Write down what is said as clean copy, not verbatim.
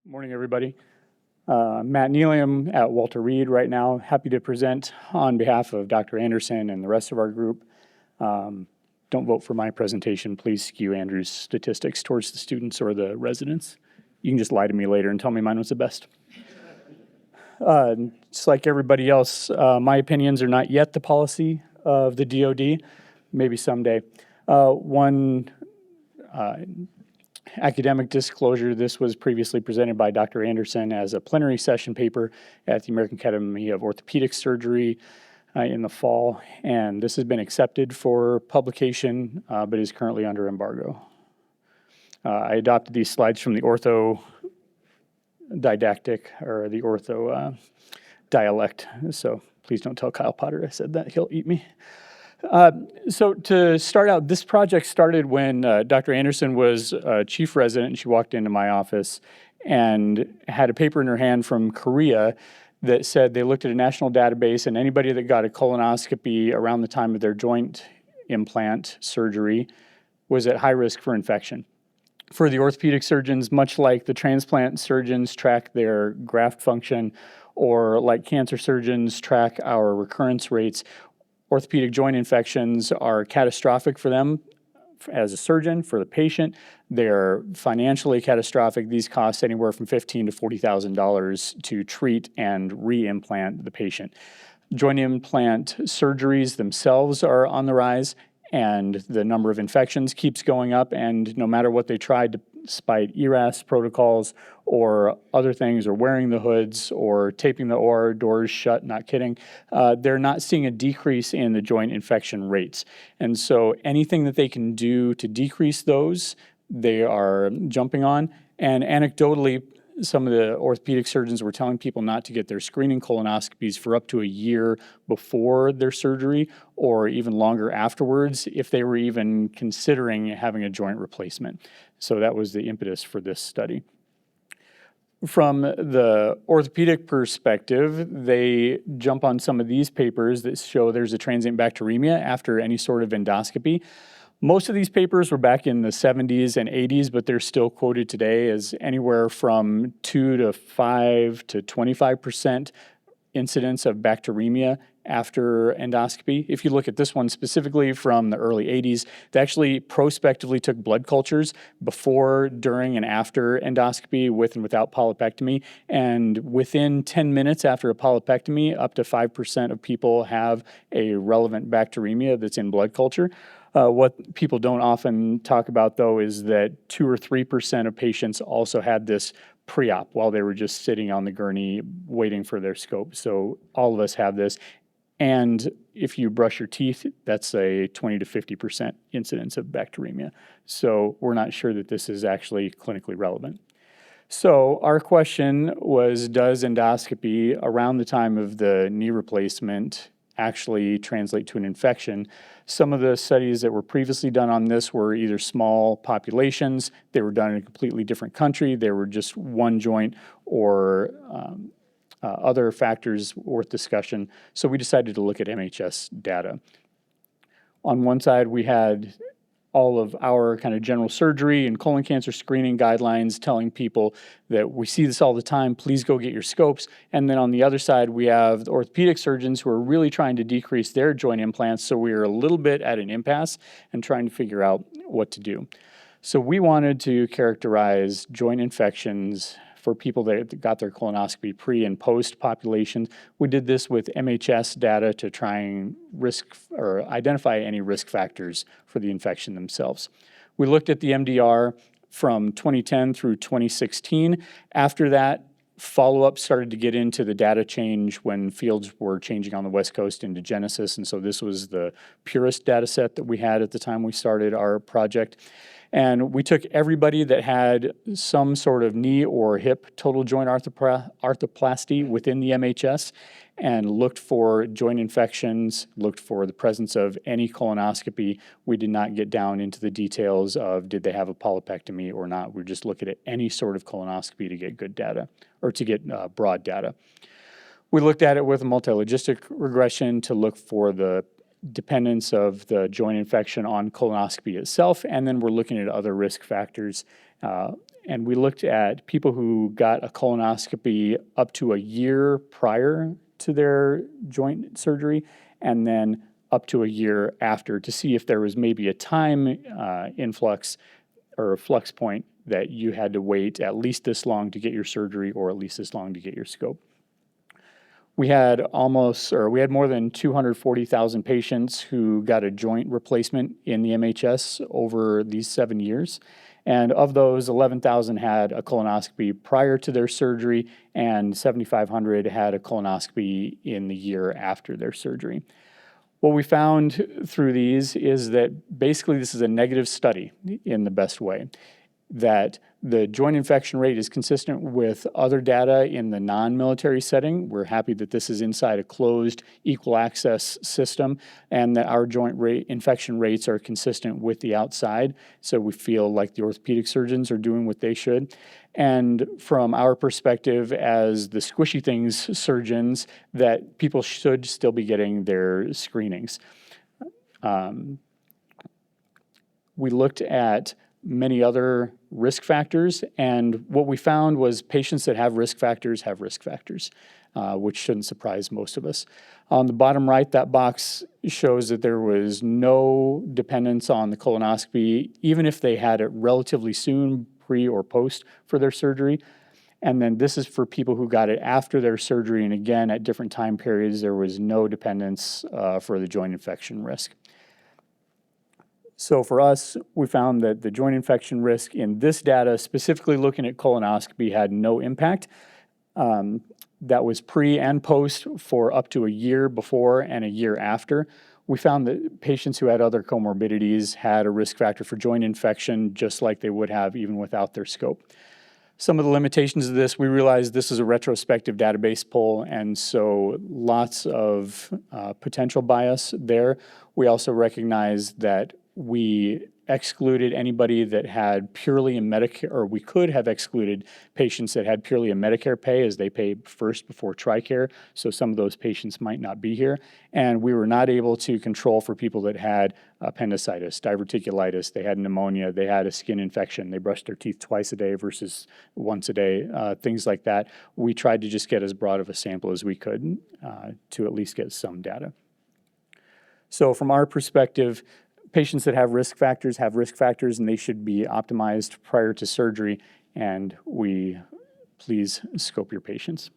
Morning, everybody. Matt Nealeigh, I'm at Walter Reed right now. Happy to present on behalf of Dr. Anderson and the rest of our group. Don't vote for my presentation. Please skew Andrew's statistics towards the students or the residents. You can just lie to me later and tell me mine was the best. Just like everybody else, my opinions are not yet the policy of the DoD, maybe someday. One academic disclosure, this was previously presented by Dr. Anderson as a plenary session paper at the American Academy of Orthopedic Surgery in the fall, and this has been accepted for publication, but is currently under embargo. I adopted these slides from the ortho didactic, or the ortho dialect, so please don't tell Kyle Potter I said that, he'll eat me. So to start out, this project started when Dr. Anderson was chief resident, and she walked into my office and had a paper in her hand from Korea that said they looked at a national database, and anybody that got a colonoscopy around the time of their joint implant surgery was at high risk for infection. For the orthopedic surgeons, much like the transplant surgeons track their graft function, or like cancer surgeons track our recurrence rates, orthopedic joint infections are catastrophic for them as a surgeon, for the patient. They're financially catastrophic. These cost anywhere from $15,000 to $40,000 to treat and re-implant the patient. Joint implant surgeries themselves are on the rise, and the number of infections keeps going up, and no matter what they tried, despite ERAS protocols or other things, or wearing the hoods or taping the OR doors shut, not kidding, they're not seeing a decrease in the joint infection rates. And so anything that they can do to decrease those, they are jumping on. And anecdotally, some of the orthopedic surgeons were telling people not to get their screening colonoscopies for up to a year before their surgery, or even longer afterwards, if they were even considering having a joint replacement. So that was the impetus for this study. From the orthopedic perspective, they jump on some of these papers that show there's a transient bacteremia after any sort of endoscopy. Most of these papers were back in the 70s and 80s, but they're still quoted today as anywhere from 2 to 5 to 25% incidence of bacteremia after endoscopy. If you look at this one specifically from the early 80s, they actually prospectively took blood cultures before, during, and after endoscopy with and without polypectomy. And within 10 minutes after a polypectomy, up to 5% of people have a relevant bacteremia that's in blood culture. What people don't often talk about, though, is that 2 or 3% of patients also had this pre-op while they were just sitting on the gurney waiting for their scope. So all of us have this. And if you brush your teeth, that's a 20 to 50% incidence of bacteremia. So we're not sure that this is actually clinically relevant. So our question was, does endoscopy around the time of the knee replacement actually translate to an infection? Some of the studies that were previously done on this were either small populations, they were done in a completely different country, they were just one joint, or other factors worth discussion. So we decided to look at MHS data. On one side, we had all of our kind of general surgery and colon cancer screening guidelines telling people that we see this all the time, please go get your scopes. And then on the other side, we have the orthopedic surgeons who are really trying to decrease their joint implants. So we are a little bit at an impasse and trying to figure out what to do. So we wanted to characterize joint infections for people that got their colonoscopy pre and post populations. We did this with MHS data to try and identify any risk factors for the infection themselves. We looked at the MDR from 2010 through 2016. After that, follow-up started to get into the data change when fields were changing on the West Coast into Genesis, and so this was the purest data set that we had at the time we started our project. And we took everybody that had some sort of knee or hip total joint arthroplasty within the MHS and looked for joint infections, looked for the presence of any colonoscopy. We did not get down into the details of did they have a polypectomy or not. We're just looking at any sort of colonoscopy to get good data, or to get broad data. We looked at it with a multilogistic regression to look for the dependence of the joint infection on colonoscopy itself, and then we're looking at other risk factors. And we looked at people who got a colonoscopy up to a year prior to their joint surgery, and then up to a year after, to see if there was maybe a time influx or a flux point that you had to wait at least this long to get your surgery or at least this long to get your scope. We had more than 240,000 patients who got a joint replacement in the MHS over these 7 years. And of those, 11,000 had a colonoscopy prior to their surgery, and 7,500 had a colonoscopy in the year after their surgery. What we found through these is that basically this is a negative study in the best way, that the joint infection rate is consistent with other data in the non-military setting. We're happy that this is inside a closed equal access system, and that our joint infection rates are consistent with the outside. So we feel like the orthopedic surgeons are doing what they should. And from our perspective as the squishy things surgeons, that people should still be getting their screenings. We looked at many other risk factors, and what we found was patients that have risk factors, which shouldn't surprise most of us. On the bottom right, that box shows that there was no dependence on the colonoscopy, even if they had it relatively soon, pre or post for their surgery. And then this is for people who got it after their surgery, and again, at different time periods, there was no dependence for the joint infection risk. So for us, we found that the joint infection risk in this data, specifically looking at colonoscopy, had no impact. That was pre and post for up to a year before and a year after. We found that patients who had other comorbidities had a risk factor for joint infection, just like they would have even without their scope. Some of the limitations of this, we realized this is a retrospective database poll, and so lots of potential bias there. We also recognize that we excluded anybody that had purely a Medicare, or we could have excluded patients that had purely a Medicare pay, as they pay first before TRICARE, so some of those patients might not be here. And we were not able to control for people that had appendicitis, diverticulitis, they had pneumonia, they had a skin infection, they brushed their teeth twice a day versus once a day, things like that. We tried to just get as broad of a sample as we could to at least get some data. So from our perspective, patients that have risk factors, and they should be optimized prior to surgery, and we please scope your patients.